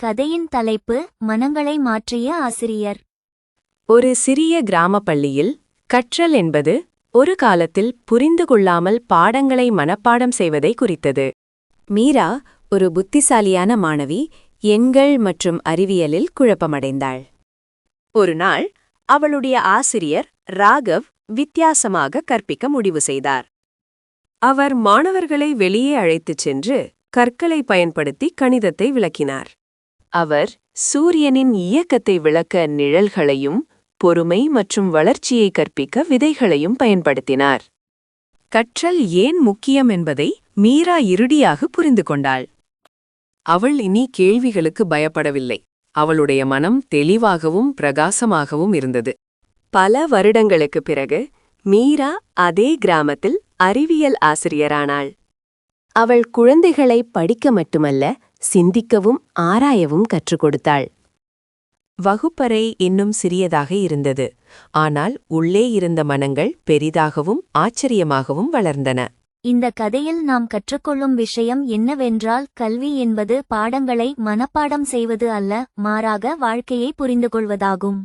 கதையின் தலைப்பு மனங்களை மாற்றிய ஆசிரியர். ஒரு சிறிய கிராம பள்ளியில் கற்றல் என்பது ஒரு காலத்தில் புரிந்து கொள்ளாமல் பாடங்களை மனப்பாடம் செய்வதை குறித்தது. மீரா ஒரு புத்திசாலியான மாணவி, எண்கள் மற்றும் அறிவியலில் குழப்பமடைந்தாள். ஒரு நாள் அவளுடைய ஆசிரியர் ராகவ் வித்தியாசமாக கற்பிக்க முடிவு செய்தார். அவர் மாணவர்களை வெளியே அழைத்துச் சென்று கற்களை பயன்படுத்தி கணிதத்தை விளக்கினார். அவர் சூரியனின் இயக்கத்தை விளக்க நிழல்களையும் பொறுமை மற்றும் வளர்ச்சியை கற்பிக்க விதைகளையும் பயன்படுத்தினார். கற்றல் ஏன் முக்கியம் என்பதை மீரா இறுதியாக புரிந்து கொண்டாள். அவள் இனி கேள்விகளுக்கு பயப்படவில்லை. அவளுடைய மனம் தெளிவாகவும் பிரகாசமாகவும் இருந்தது. பல வருடங்களுக்குப் பிறகு மீரா அதே கிராமத்தில் அறிவியல் ஆசிரியரானாள். அவள் குழந்தைகளை படிக்க மட்டுமல்ல, சிந்திக்கவும் ஆராயவும் கற்றுக் கொடுத்தாள். வகுப்பறை இன்னும் சிறியதாக இருந்தது, ஆனால் உள்ளே இருந்த மனங்கள் பெரிதாகவும் ஆச்சரியமாகவும் வளர்ந்தன. இந்த கதையில் நாம் கற்றுக்கொள்ளும் விஷயம் என்னவென்றால், கல்வி என்பது பாடங்களை மனப்பாடம் செய்வது அல்ல, மாறாக வாழ்க்கையை புரிந்துகொள்வதாகும்.